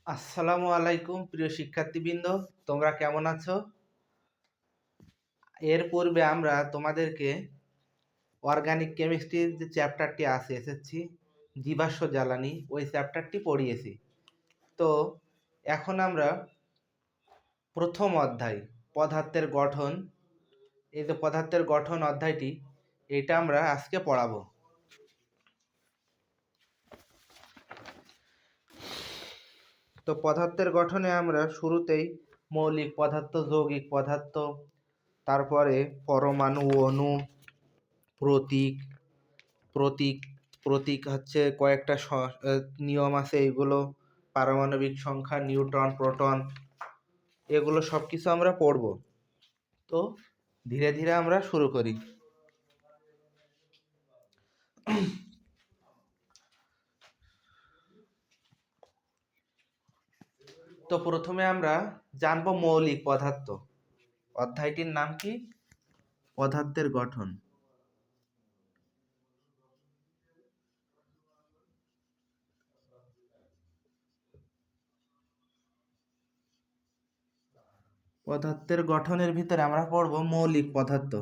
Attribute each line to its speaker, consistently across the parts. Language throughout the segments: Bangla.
Speaker 1: আসসালামু আলাইকুম প্রিয় শিক্ষার্থীবৃন্দ, তোমরা কেমন আছো? এর পূর্বে আমরা তোমাদেরকে অর্গানিক কেমিস্ট্রির যে চ্যাপ্টারটি আছে এসেছি জীবাশ্ম জ্বালানি, ওই চ্যাপ্টারটি পড়িয়েছি। তো এখন আমরা প্রথম অধ্যায় পদার্থের গঠন, এই যে পদার্থের গঠন অধ্যায়টি, এটা আমরা আজকে পড়াবো। তো পদার্থের গঠনে আমরা শুরুতেই মৌলিক পদার্থ, যৌগিক পদার্থ, তারপরে পরমাণু, অণু, প্রতীক প্রতীক প্রতীক হচ্ছে কয়েকটা নিয়ম আছে, এগুলো পারমাণবিক সংখ্যা, নিউট্রন, প্রোটন, এগুলো সব কিছু আমরা পড়ব। তো ধীরে ধীরে আমরা শুরু করি। তো প্রথমে আমরা জানবো মৌলিক পদার্থ। অধ্যায়টির নাম কি? পদার্থের গঠন। পদার্থের গঠনের ভিতরে আমরা পড়ব মৌলিক পদার্থ।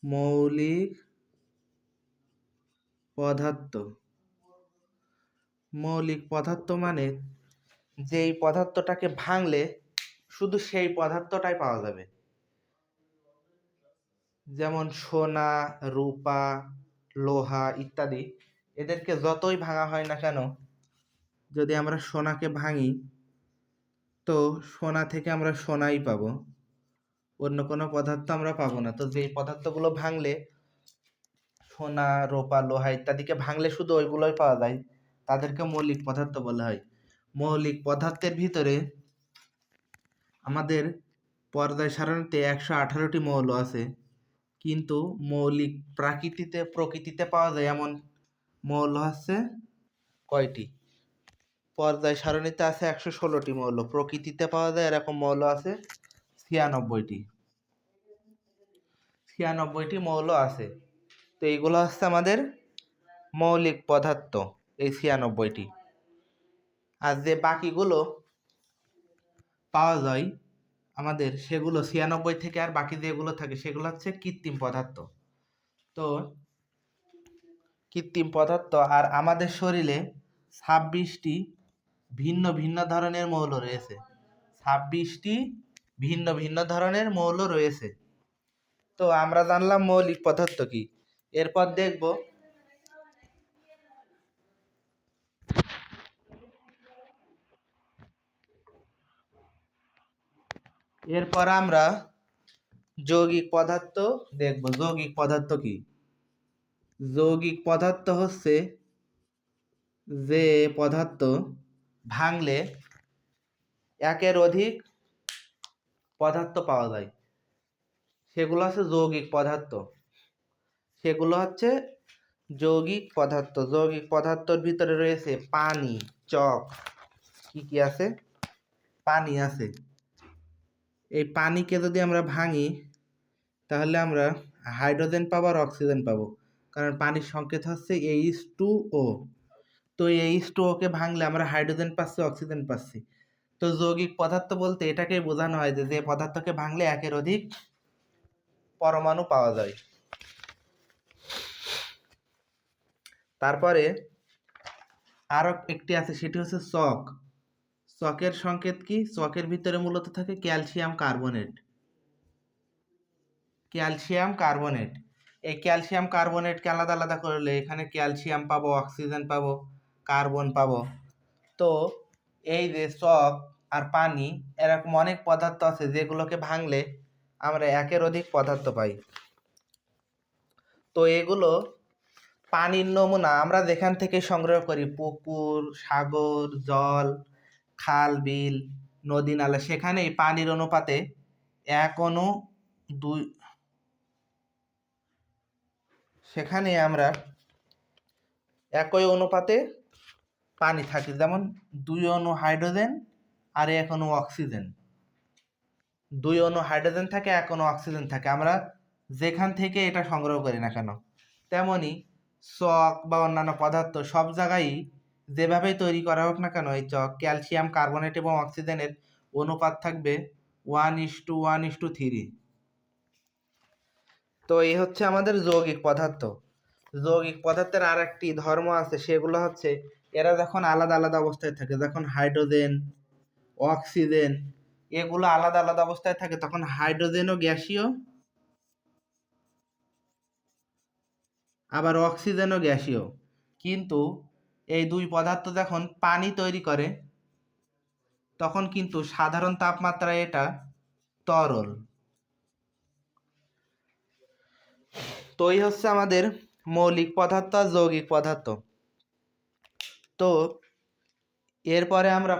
Speaker 1: মৌলিক পদার্থ মৌলিক পদার্থ মানে যেই পদার্থটাকে ভাঙলে শুধু সেই পদার্থটাই পাওয়া যাবে। যেমন সোনা, রূপা, লোহা ইত্যাদি, এদেরকে যতই ভাঙা হয় না কেন, যদি আমরা সোনাকে ভাঙি তো সোনা থেকে আমরা সোনাই পাবো, অন্য কোনো পদার্থ আমরা পাবো না। তো যেই পদার্থগুলো ভাঙলে, সোনা, রূপা, লোহা ইত্যাদিকে ভাঙলে শুধু ওইগুলোই পাওয়া যায়, তাদেরকে মৌলিক পদার্থ বলা হয়। মৌলিক পদার্থের ভিতরে আমাদের পর্যায় সারণীতে 118টি মৌল আছে, কিন্তু মৌলিক প্রকৃতিতে পাওয়া যায় এমন মৌল হচ্ছে কয়টি? পর্যায় সারণীতে আছে 116টি মৌল, প্রকৃতিতে পাওয়া যায় এরকম মৌল আছে 96টি। 96টি মৌল আছে। তো এইগুলো হচ্ছে আমাদের মৌলিক পদার্থ, এই 96টি। আর যে বাকিগুলো পাওয়া যায় আমাদের, সেগুলো 96 থেকে আর বাকি যেগুলো থাকে সেগুলো হচ্ছে কৃত্রিম পদার্থ। তো কৃত্রিম পদার্থ, আর আমাদের শরীরে 26টি ভিন্ন ভিন্ন ধরনের মৌল রয়েছে। 26টি ভিন্ন ভিন্ন ধরনের মৌল রয়েছে। তো আমরা জানলাম মৌলিক পদার্থ কি। এরপর দেখব আমরা যৌগিক পদার্থ দেখব। যৌগিক পদার্থ কি? যৌগিক পদার্থ হচ্ছে যে পদার্থ ভাঙলে একের অধিক পদার্থ পাওয়া যায়, সেগুলো হচ্ছে যৌগিক পদার্থ। সেগুলো হচ্ছে যৌগিক পদার্থ। যৌগিক পদার্থের ভিতরে রয়েছে পানি, চক, কি কি আছে? পানি আছে। এই পানিকে যদি আমরা ভাঙি তাহলে আমরা হাইড্রোজেন পাবো আর অক্সিজেন পাবো, কারণ পানির সংকেত হচ্ছে H2O। তো H2O কে ভাঙলে আমরা হাইড্রোজেন পাচ্ছি, অক্সিজেন পাচ্ছি। তো যৌগিক পদার্থ বলতে এটাকেই বোঝানো হয় যে পদার্থকে ভাঙলে একের অধিক পরমাণু পাওয়া যায়। তারপরে আরো একটি আছে, সেটি হচ্ছে চক। চকের সংকেত কি? চকের ভিতরে মূলত থাকে ক্যালসিয়াম কার্বনেট। ক্যালসিয়াম কার্বনেট, এই ক্যালসিয়াম কার্বনেটকে আলাদা আলাদা করলে এখানে ক্যালসিয়াম পাবো, অক্সিজেন পাবো, কার্বন পাবো। তো এই যে চক আর পানি, এরকম অনেক পদার্থ আছে যেগুলোকে ভাঙলে আমরা একের অধিক পদার্থ পাই। তো এগুলো পানির নমুনা আমরা যেখান থেকে সংগ্রহ করি, পুকুর, সাগর, জল, খাল, বিল, নদী, নালা, সেখানে এই পানির অনুপাতে 1:2, সেখানে আমরা একই অনুপাতে পানি থাকে। যেমন 2 অণু হাইড্রোজেন আর 1 অণু অক্সিজেন। 2 অণু হাইড্রোজেন থাকে, 1 অণু অক্সিজেন থাকে, আমরা যেখান থেকে এটা সংগ্রহ করি না কেন। তেমনি চক বা অন্যান্য পদার্থ সব জায়গায় যেভাবেই তৈরি করা হোক না কেন এই ক্যালসিয়াম কার্বনেট এবং অক্সিজেনের অনুপাত থাকবে 1:1:3। তো এই হচ্ছে আমাদের যৌগিক পদার্থ। যৌগিক পদার্থের আর একটি ধর্ম আছে, সেগুলো হচ্ছে এরা যখন আলাদা আলাদা অবস্থায় থাকে, যখন হাইড্রোজেন, অক্সিজেন এগুলো আলাদা আলাদা অবস্থায় থাকে তখন হাইড্রোজেনও গ্যাসীয়, আবার অক্সিজেনও গ্যাসীয়। কিন্তু এই দুই পদার্থ যখন পানি তৈরি করে তখন কিন্তু সাধারণ তাপমাত্রায় এটা তরল। তো এই হচ্ছে আমাদের মৌলিক পদার্থ আর যৌগিক পদার্থ। তো এরপরে আমরা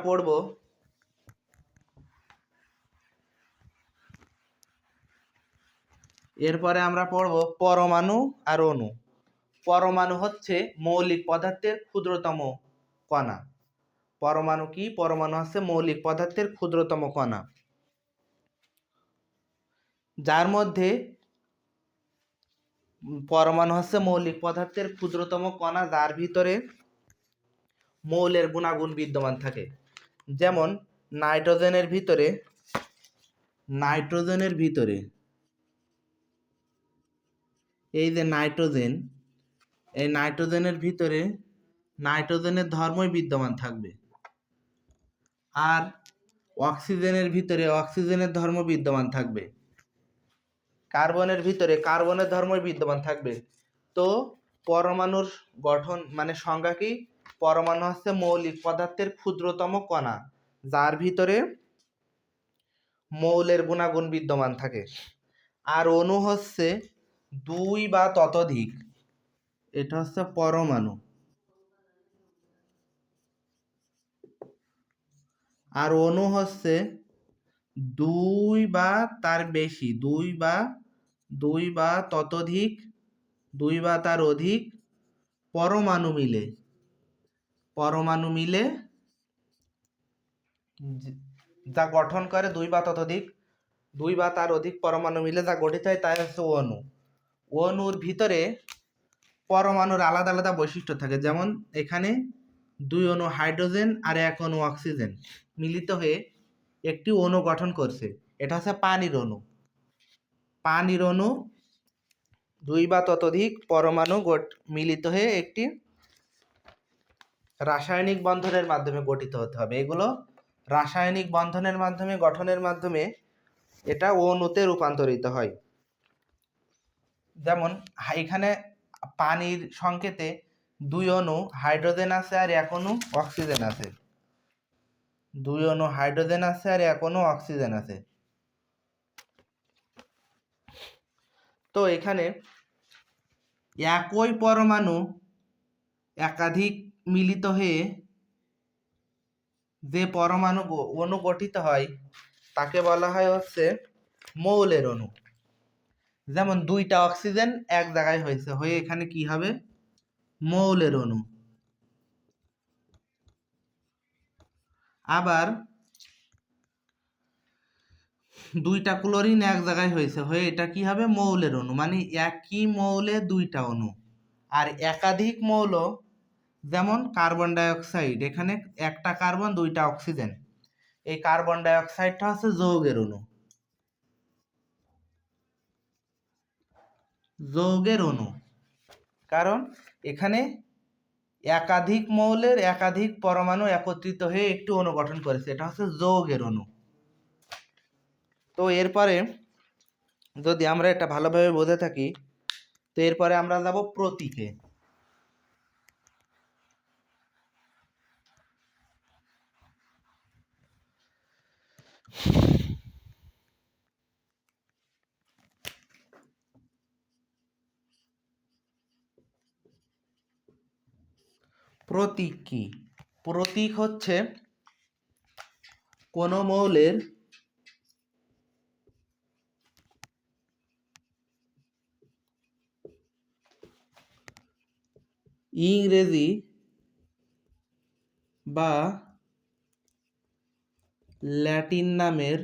Speaker 1: পড়ব পরমাণু আর অণু। পরমাণু হচ্ছে মৌলিক পদার্থের ক্ষুদ্রতম কণা। পরমাণু কি? পরমাণু হচ্ছে মৌলিক পদার্থের ক্ষুদ্রতম কণা, যার মধ্যে পরমাণু হচ্ছে মৌলিক পদার্থের ক্ষুদ্রতম কণা যার ভিতরে মৌলের গুণাগুণ বিদ্যমান থাকে। যেমন নাইট্রোজেনের ভিতরে এই যে নাইট্রোজেন, এই নাইট্রোজেনের ভিতরে নাইট্রোজেনের ধর্মই বিদ্যমান থাকবে। আর অক্সিজেনের ভিতরে অক্সিজেনের ধর্ম বিদ্যমান থাকবে। কার্বনের ভিতরে কার্বনের ধর্মই বিদ্যমান থাকবে। তো পরমাণুর গঠন মানে সংজ্ঞা কি? পরমাণু হচ্ছে মৌলিক পদার্থের ক্ষুদ্রতম কণা যার ভিতরে মৌলের গুণাগুণ বিদ্যমান থাকে। আর অণু হচ্ছে দুই বা ততোধিক, এটা হচ্ছে পরমাণু। আর অণু হচ্ছে দুই বা তার বেশি, দুই বা ততোধিক, দুই বা তার অধিক পরমাণু মিলে যা গঠন করে, দুই বা ততোধিক, দুই বা তার অধিক পরমাণু মিলে যা গঠিত হয় তাই হচ্ছে অণু। অণুর ভিতরে পরমাণুর আলাদা আলাদা বৈশিষ্ট্য থাকে। যেমন এখানে দুই অণু হাইড্রোজেন আর এক অণু অক্সিজেন মিলিত হয়ে একটি অণু গঠন করছে, এটা হচ্ছে পানির অণু। পানির অণু দুই বা ততোধিক পরমাণু মিলিত হয়ে একটি রাসায়নিক বন্ধনের মাধ্যমে গঠিত হতে হবে। এগুলো রাসায়নিক বন্ধনের মাধ্যমে গঠনের মাধ্যমে এটা অণুতে রূপান্তরিত হয়। যেমন এখানে পানির সংকেতে দুই অণু হাইড্রোজেন আছে আর এক অণু অক্সিজেন আছে, দুই অণু হাইড্রোজেন আছে আর এক অণু অক্সিজেন আছে। তো এখানে একই পরমাণু একাধিক মিলিত হয়ে যে পরমাণু অণু গঠিত হয় তাকে বলা হয় হচ্ছে মৌলের অণু। যেমন দুইটা অক্সিজেন এক জায়গায় হয়ে এখানে কি হবে? মৌলের অণু। আবার দুইটা ক্লোরিন এক জায়গায় হয়ে এটা কি হবে? মৌলের অণু। মানে একই মৌলে দুইটা অণু। আর একাধিক মৌল, যেমন কার্বন ডাই অক্সাইড, এখানে একটা কার্বন দুইটা অক্সিজেন, এই কার্বন ডাই অক্সাইডটা হচ্ছে যৌগের অণু। কারণ এখানে একাধিক মৌলের একাধিক পরমাণু একত্রিত হয়ে একটি অণু গঠন করেছে, এটা হচ্ছে যৌগের অণু। তো এরপরে যদি আমরা এটা ভালোভাবে বুঝে থাকি, তো এরপরে আমরা যাব প্রতীকে। প্রতীক কি? প্রতীক হচ্ছে কোন মৌলের ইংরেজি বা ল্যাটিন নামের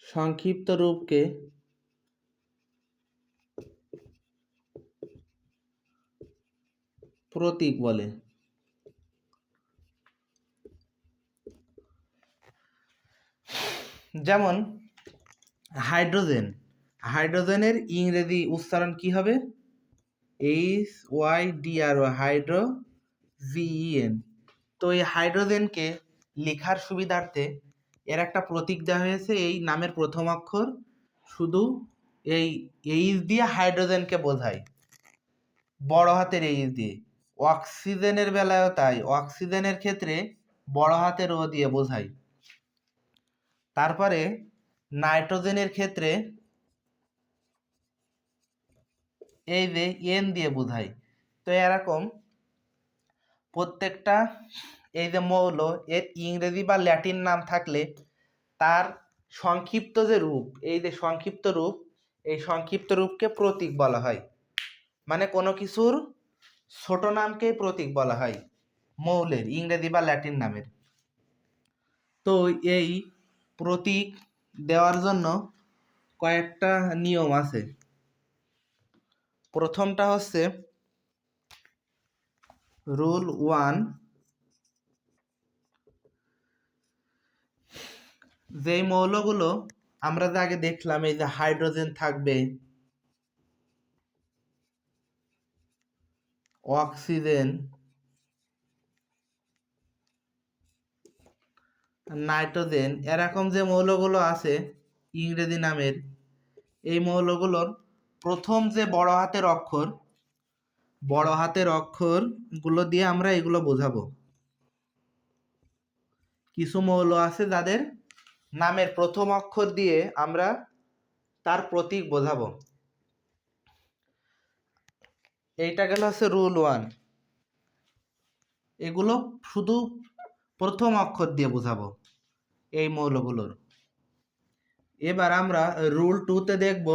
Speaker 1: সংক্ষিপ্ত রূপকে প্রতীক বলে। যেমন হাইড্রোজেন, হাইড্রোজেনের ইংরেজি উচ্চারণ কি হবে? HYDR, হাইড্রোজিএন। তো এই হাইড্রোজেনকে লেখার সুবিধার্থে এর একটা প্রতীক দেওয়া হয়েছে। এই নামের প্রথম অক্ষর শুধু এই এইচ দিয়ে হাইড্রোজেনকে বোঝায়, বড় হাতের এইচ দিয়ে। অক্সিজেনের বেলায়ও তাই, অক্সিজেনের ক্ষেত্রে বড় হাতের ও দিয়ে বোঝায়। তারপরে নাইট্রোজেনের ক্ষেত্রে এই যে এন দিয়ে বোঝায়। তো এরকম প্রত্যেকটা এই যে মৌল এর ইংরেজি বা ল্যাটিন নাম থাকলে তার সংক্ষিপ্ত যে রূপ, এই যে সংক্ষিপ্ত রূপ, এই সংক্ষিপ্ত রূপকে প্রতীক বলা হয়। মানে কোনো কিছুর ছোট নামকেই প্রতীক বলা হয় মৌলের ইংরেজি বা ল্যাটিন নামের। তো এই প্রতীক দেওয়ার জন্য কয়েকটা নিয়ম আছে। প্রথমটা হচ্ছে রুল 1, যেই মৌলগুলো আমরা যে আগে দেখলাম, এই যে হাইড্রোজেন থাকবে, অক্সিজেন, নাইট্রোজেন, এরকম যে মৌলগুলো আছে ইংরেজি নামের, এই মৌলগুলোর প্রথম যে বড় হাতের অক্ষরগুলো দিয়ে আমরা এগুলো বোঝাবো। কিছু মৌল আছে যাদের নামের প্রথম অক্ষর দিয়ে আমরা তার প্রতীক বোঝাবো। এইটা গেল হচ্ছে রুল 1। এগুলো শুধু প্রথম অক্ষর দিয়ে বোঝাবো এই মৌলগুলোর। এবার আমরা রুল 2তে দেখব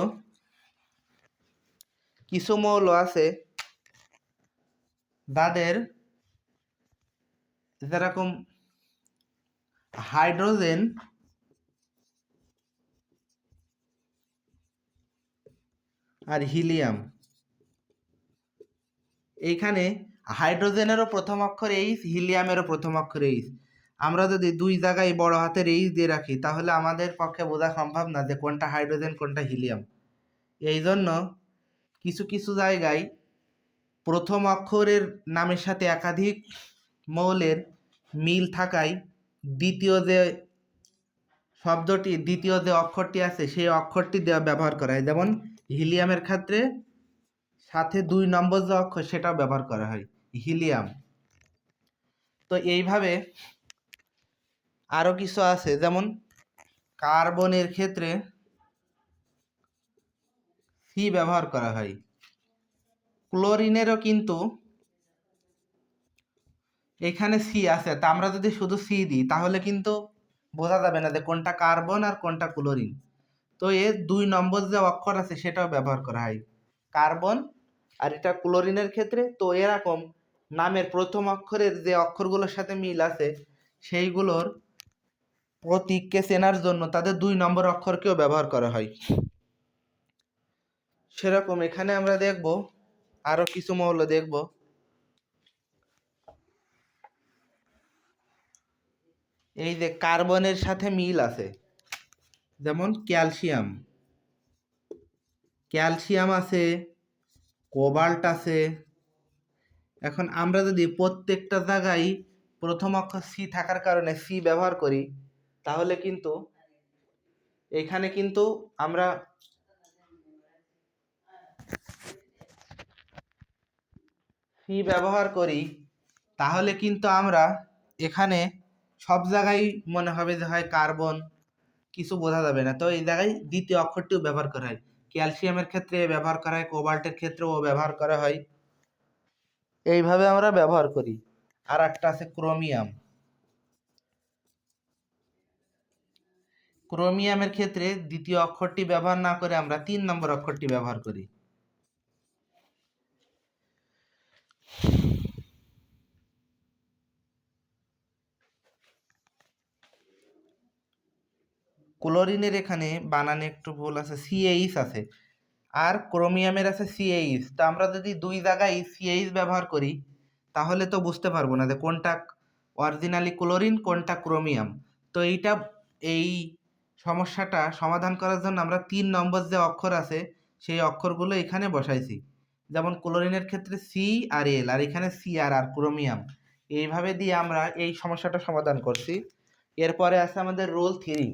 Speaker 1: কিছু মৌল আছে যাদের যেরকম হাইড্রোজেন আর হিলিয়াম, এইখানে হাইড্রোজেনেরও প্রথম অক্ষর এইচ, হিলিয়ামেরও প্রথম অক্ষর এইচ। আমরা যদি দুই জায়গায় বড় হাতের এইচ দিয়ে রাখি তাহলে আমাদের পক্ষে বোঝা সম্ভব না যে কোনটা হাইড্রোজেন কোনটা হিলিয়াম। এই জন্য কিছু কিছু জায়গায় প্রথম অক্ষরের নামের সাথে একাধিক মৌলের মিল থাকায় দ্বিতীয় যে অক্ষরটি আছে সেই অক্ষরটি ব্যবহার করা হয়। যেমন হিলিয়ামের ক্ষেত্রে সাথে 2 নম্বর যে অক্ষর সেটাও ব্যবহার করা হয়, হিলিয়াম। তো এইভাবে আরো কিছু আছে, যেমন কার্বনের ক্ষেত্রে সি ব্যবহার করা হয়। ক্লোরিনেরও কিন্তু এখানে সি আছে, তা আমরা যদি শুধু সি দিই তাহলে কিন্তু বোঝা যাবে না যে কোনটা কার্বন আর কোনটা ক্লোরিন। তো এর 2 নম্বর যে অক্ষর আছে সেটাও ব্যবহার করা হয় কার্বন আর এটা ক্লোরিনের ক্ষেত্রে। তো এরকম নামের প্রথম অক্ষরের যে অক্ষরগুলোর সাথে মিল আছে সেইগুলোর প্রতীককে চেনার জন্য তাদের 2 নম্বর অক্ষরকেও ব্যবহার করা হয়। সেরকম এখানে আমরা দেখব আরো কিছু মৌল দেখব। এই যে কার্বনের সাথে মিল আছে, যেমন ক্যালসিয়াম আছে, কোবাল্ট আছে। এখন আমরা যদি প্রত্যেকটা জায়গায় প্রথম অক্ষর সি থাকার কারণে সি ব্যবহার করি তাহলে কিন্তু এখানে কিন্তু আমরা সি ব্যবহার করি তাহলে কিন্তু আমরা এখানে সব জায়গায় মনে হবে যে হয় কার্বন, কিছু বোঝা যাবে না। তো এই জায়গায় দ্বিতীয় অক্ষরটিও ব্যবহার করা হয়, ক্যালসিয়ামের ক্ষেত্রে ব্যবহার করা হয়, কোবাল্টের ক্ষেত্রেও ব্যবহার করা হয়। এইভাবে আমরা ব্যবহার করি। আর একটা আছে ক্রোমিয়ামের ক্ষেত্রে দ্বিতীয় অক্ষরটি ব্যবহার না করে আমরা 3 নম্বর অক্ষরটি ব্যবহার করি। ক্লোরিনের এখানে বানানে একটু ভুল আছে, সিএইচ আছে, আর ক্রোমিয়ামের আছে সিএইচ। তো আমরা যদি দুই জায়গায় সিএইচ ব্যবহার করি তাহলে তো বুঝতে পারবো না যে কোনটা অরিজিনালি ক্লোরিন কোনটা ক্রোমিয়াম। তো এই সমস্যাটা সমাধান করার জন্য আমরা 3 নম্বর যে অক্ষর আছে সেই অক্ষরগুলো এখানে বসাইছি। যেমন ক্লোরিনের ক্ষেত্রে সি আর এল, আর এখানে সি আর ক্রোমিয়াম। এইভাবে দিয়ে আমরা এই সমস্যাটা সমাধান করছি। এরপরে আছে আমাদের রুল 3।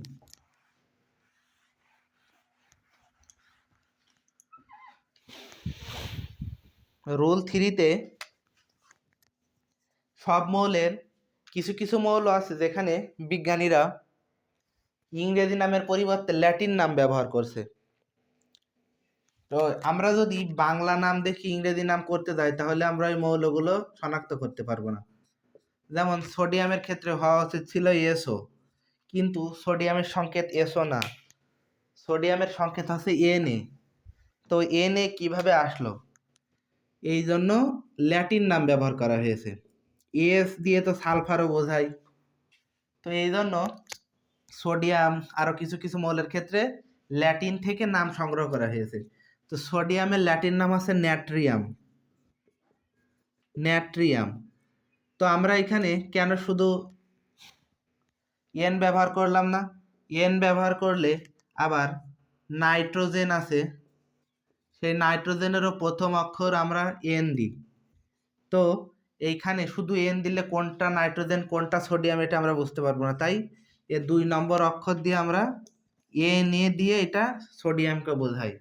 Speaker 1: রুল 3-তে সব মৌলের কিছু কিছু মৌল আছে যেখানে বিজ্ঞানীরা ইংরেজি নামের পরিবর্তে ল্যাটিন নাম ব্যবহার করছে। তো আমরা যদি বাংলা নাম দেখি ইংরেজি নাম করতে যাই তাহলে আমরা ওই মৌলগুলো শনাক্ত করতে পারবো না। যেমন সোডিয়ামের ক্ষেত্রে হওয়া উচিত ছিল এসও, কিন্তু সোডিয়ামের সংকেত এসও না, সোডিয়ামের সংকেত হচ্ছে এনএ। তো এনএ কিভাবে আসলো? এই জন্য ল্যাটিন নাম ব্যবহার করা হয়েছে। এস দিয়ে তো সালফারও বোঝায়। তো এই জন্য সোডিয়াম আরও কিছু কিছু মৌলের ক্ষেত্রে ল্যাটিন থেকে নাম সংগ্রহ করা হয়েছে। তো সোডিয়ামের ল্যাটিন নাম আছে ন্যাট্রিয়াম। ন্যাট্রিয়াম। তো আমরা এখানে কেন শুধু এন ব্যবহার করলাম না? এন ব্যবহার করলে আবার নাইট্রোজেন আছে, সেই নাইট্রোজেনেরও প্রথম অক্ষর আমরা এন দিই। তো এইখানে শুধু এন দিলে কোনটা নাইট্রোজেন কোনটা সোডিয়াম এটা আমরা বুঝতে পারবো না। তাই এ 2 নম্বর অক্ষর দিয়ে আমরা এন এ দিয়ে এটা সোডিয়ামকে বোঝাই।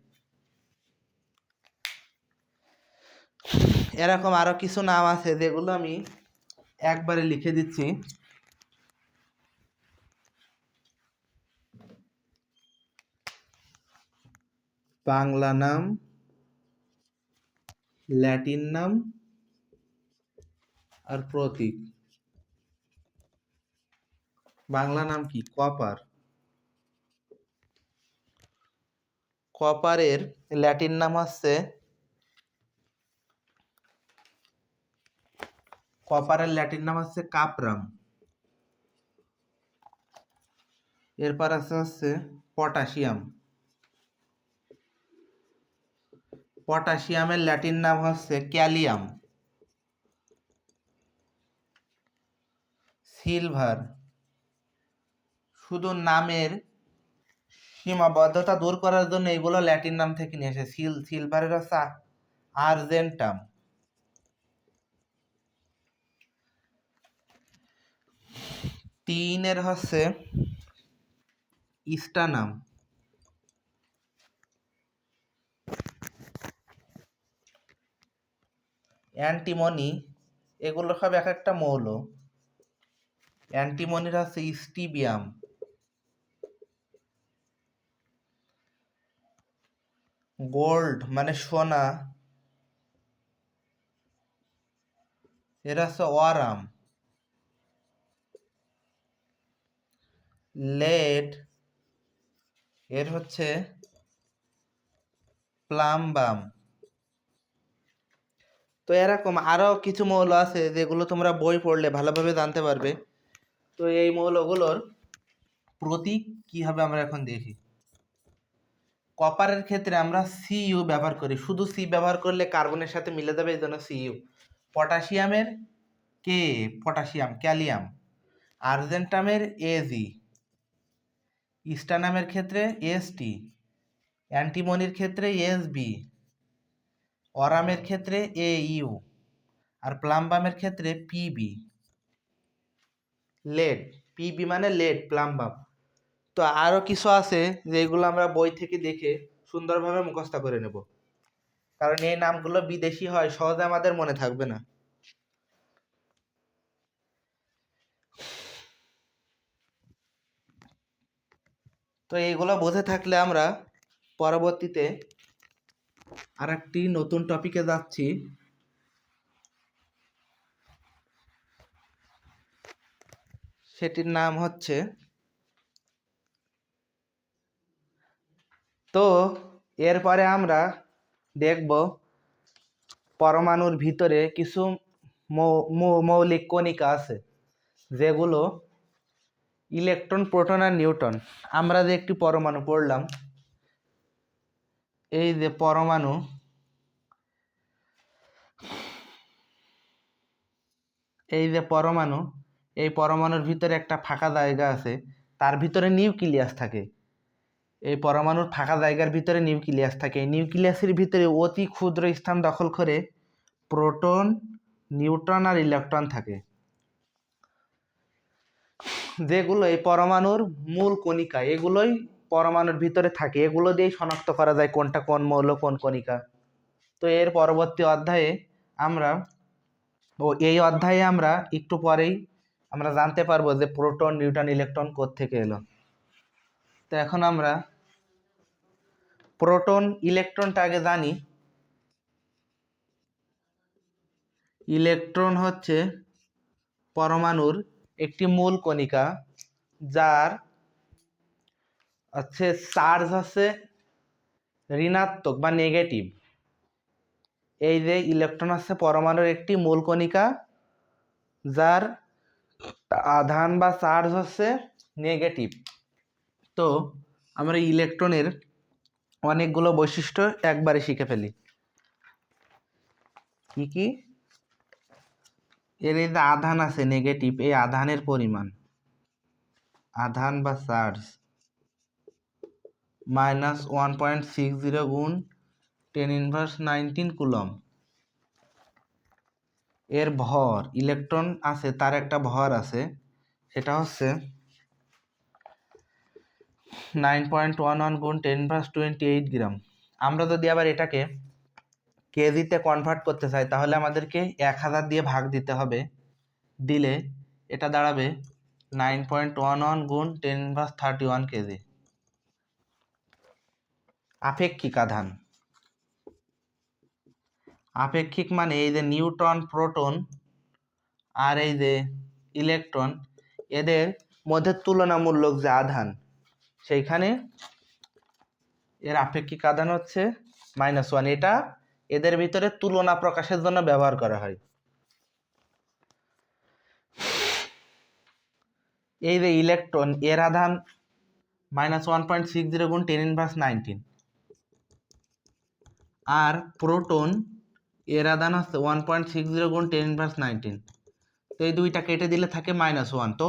Speaker 1: এরকম আরো কিছু নাম আছে যেগুলো আমি একবারে লিখে দিচ্ছি। বাংলা নাম, ল্যাটিন নাম আর প্রতীক। বাংলা নাম কি? কপার। কপারের ল্যাটিন নাম হচ্ছে কাপরাম। এরপর হচ্ছে পটাশিয়াম। পটাশিয়ামের ল্যাটিন নাম হচ্ছে ক্যালিয়াম। সিলভার, শুধু নামের সীমাবদ্ধতা দূর করার জন্য এগুলো ল্যাটিন নাম থেকে নিয়ে এসে। সিলভারের হচ্ছে আর্জেন্টাম। টিনের হচ্ছে ইস্টানাম। অ্যান্টিমনি, এগুলো সব এক একটা মৌল। অ্যান্টিমনির হচ্ছে স্টিবিয়াম। গোল্ড মানে সোনা, এর হচ্ছে ওয়ারাম। লেড, এর হচ্ছে প্লাম্বাম। তো এরকম আরো কিছু মৌল আছে যেগুলো তোমরা বই পড়লে ভালোভাবে জানতে পারবে। তো এই মৌলগুলোর প্রতীক কি হবে আমরা এখন দেখি। কপারের ক্ষেত্রে আমরা সিইউ ব্যবহার করি, শুধু সি ব্যবহার করলে কার্বনের সাথে মিলে যাবে, এই জন্য সিইউ। পটাশিয়ামের কে, পটাশিয়াম ক্যালিয়াম। আর্জেন্টামের এজি। ইস্টানামের ক্ষেত্রে এসটি। অ্যান্টিমনির ক্ষেত্রে এসবি। অরামের ক্ষেত্রে এইউ। আর প্লাম্বামের ক্ষেত্রে পিবি। লেড, পিবি মানে লেড, প্লাম্বাম। তো আরও কিছু আছে যেগুলো আমরা বই থেকে দেখে সুন্দরভাবে মুখস্থ করে নেব, কারণ এই নামগুলো বিদেশি হয়, সহজে আমাদের মনে থাকবে না। তো এইগুলো বুঝে থাকলে আমরা পরবর্তীতে আর একটি নতুন টপিকে যাচ্ছি। সেটির নাম হচ্ছে, তো এরপরে আমরা দেখব পরমাণুর ভিতরে কিছু মৌলিক কণিকা আছে যেগুলো ইলেকট্রন, প্রোটন আর নিউট্রন। আমরা যে একটি পরমাণু পড়লাম, এই যে পরমাণু, এই যে পরমাণু, এই পরমাণুর ভিতরে একটা ফাঁকা জায়গা আছে, তার ভিতরে নিউক্লিয়াস থাকে। এই পরমাণুর ফাঁকা জায়গার ভিতরে নিউক্লিয়াস থাকে। এই নিউক্লিয়াসের ভিতরে অতি ক্ষুদ্র স্থান দখল করে প্রোটন, নিউট্রন আর ইলেকট্রন থাকে, যেগুলো এই পরমাণুর মূল কণিকা। এগুলোই পরমাণুর ভিতরে থাকে, এগুলো দিয়েই শনাক্ত করা যায় কোনটা কোন মৌল, কোন কণিকা। তো এর পরবর্তী অধ্যায়ে আমরা এই অধ্যায়ে আমরা একটু পরেই আমরা জানতে পারবো যে প্রোটন, নিউট্রন, ইলেকট্রন কোত্থেকে এলো। তো এখন আমরা প্রোটন, ইলেকট্রনটা আগে জানি। ইলেকট্রন হচ্ছে পরমাণুর একটি মূল কণিকা, যার হচ্ছে চার্জ হচ্ছে ঋণাত্মক বা নেগেটিভ। এই যে ইলেকট্রন হচ্ছে পরমাণুর একটি মূল কণিকা, যার আধান বা চার্জ হচ্ছে নেগেটিভ। তো আমরা ইলেকট্রনের অনেকগুলো বৈশিষ্ট্য একবারে শিখে ফেলি। কি কি? এর এই যে আধান আছে নেগেটিভ, এই আধানের পরিমাণ, আধান বা চার্জ -1.60 গুণ 10⁻⁹ কুলম। এর ভর, ইলেকট্রন আছে তার একটা ভর আছে, সেটা হচ্ছে 9.11 গুণ 10⁻28 গ্রাম। আমরা যদি আবার এটাকে কেজিতে কনভার্ট করতে চাই, তাহলে আমাদেরকে 1000 দিয়ে ভাগ দিতে হবে। দিলে এটা দাঁড়াবে 9.11 গুণ 10⁻31 কেজি। আপেক্ষিক আধান, আপেক্ষিক মানে এই যে নিউট্রন, প্রোটন আর এই যে ইলেকট্রন, এদের মধ্যে তুলনামূলক যে আধান, সেইখানে এর আপেক্ষিক আধান হচ্ছে -1। এটা এদের ভিতরে তুলনা প্রকাশের জন্য ব্যবহার করা হয়। এই যে ইলেকট্রন, এর আধান -1.60 গুণ 10⁻19, আর প্রোটন এর আধান হচ্ছে 1.60 গুণ 10⁻19। তো এই দুইটা কেটে দিলে থাকে -1। তো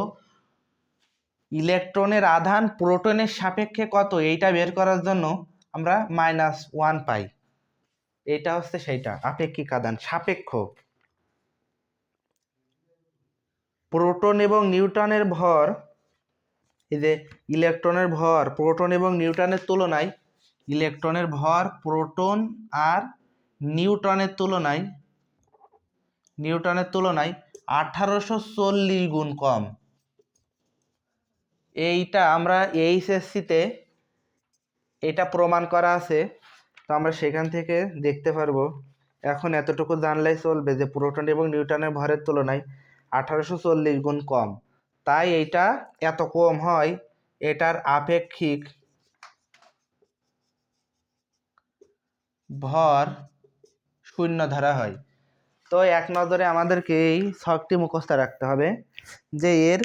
Speaker 1: ইলেকট্রনের আধান প্রোটনের সাপেক্ষে কত, এইটা বের করার জন্য আমরা -1 পাই। এটা হচ্ছে সেইটা আপেক্ষিক আধান, সাপেক্ষ। প্রোটন এবং নিউট্রনের ভর, এই যে ইলেকট্রনের ভর প্রোটন এবং নিউট্রনের তুলনায়, ইলেকট্রনের ভর প্রোটন আর নিউট্রনের তুলনায় 1840 গুণ কম। এইটা আমরা এইচএসসিতে এটা প্রমাণ করা আছে, তো আমরা সেখান থেকে দেখতে পারবো। এখন এতটুকু জানলেই চলবে যে প্রোটন এবং নিউট্রনের ভরের তুলনায় 1840 গুণ কম, তাই এইটা এত কম হয়। এটার আপেক্ষিক ভর 0 ধরা হয়। তো এক নজরে আমাদেরকে এই ছকটি মুখস্থ রাখতে হবে যে এর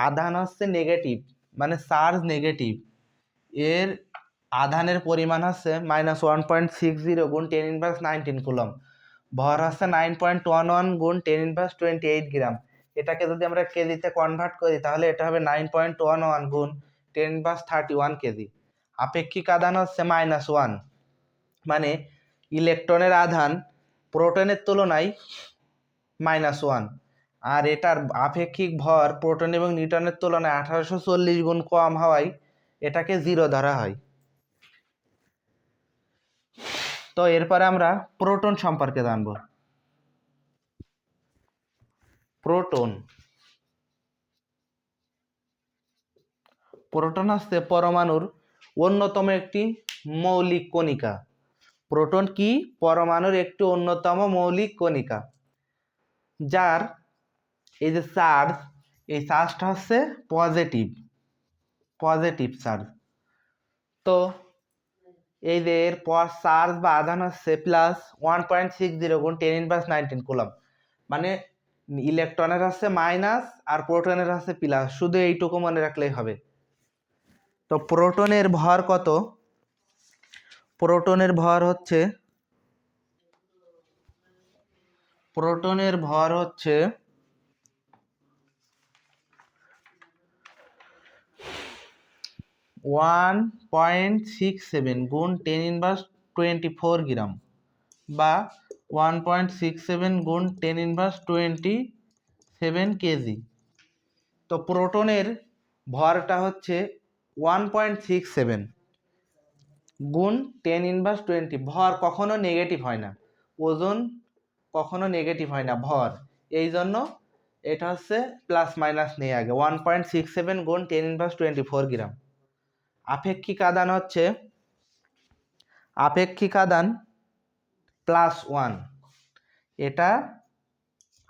Speaker 1: আধান হচ্ছে নেগেটিভ, মানে চার্জ নেগেটিভ। এর আধানের পরিমাণ হচ্ছে -1.60 গুণ 10⁻19 কুলম। ভর হচ্ছে 9.11 গুণ 10⁻28 গ্রাম। এটাকে যদি আমরা কেজিতে কনভার্ট করি, তাহলে এটা হবে 9.11 গুণ 10⁻31 কেজি। আপেক্ষিক আধান হচ্ছে -1, মানে ইলেকট্রনের আধান প্রোটনের তুলনায় -1, আর এটার আপেক্ষিক ভর প্রোটন এবং নিউট্রনের তুলনায় 1840 গুণ কম হওয়ায় এটাকে 0 ধরা হয়। তো এরপরে আমরা প্রোটন সম্পর্কে জানব। প্রোটন, প্রোটন হচ্ছে পরমাণুর অন্যতম একটি মৌলিক কণিকা। প্রোটন কি? পরমাণুর একটি অন্যতম মৌলিক কণিকা, যার এই যে চার্জ, এই চার্জটা হচ্ছে পজিটিভ চার্জ। তো এই যে এর চার্জ বা আধান হচ্ছে +1.60 গুণ 10⁻19 কুলম। মানে ইলেকট্রনের হচ্ছে মাইনাস আর প্রোটনের হচ্ছে প্লাস, শুধু এইটুকু মনে রাখলেই হবে। তো প্রোটনের ভর কত? প্রোটনের ভর হচ্ছে 0.0 1.67 গুণ 10^24 গ্রাম বা 1.67 গুণ 10^27 কেজি। তো প্রোটনের ভরটা হচ্ছে 1.67 গুণ 10^20। ভর কখনো নেগেটিভ হয় না, ওজন কখনো নেগেটিভ হয় না, ভর। এই জন্য এটা হচ্ছে প্লাস মাইনাস নেই আগে, 1.67 গুণ 10^24 গ্রাম। আপেক্ষিক আদান হচ্ছে আপেক্ষিক আদান +1, এটা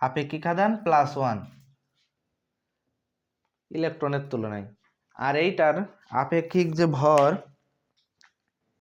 Speaker 1: আপেক্ষিক আদান +1 ইলেকট্রনের তুলনায়। আর এইটার আপেক্ষিক যে ভর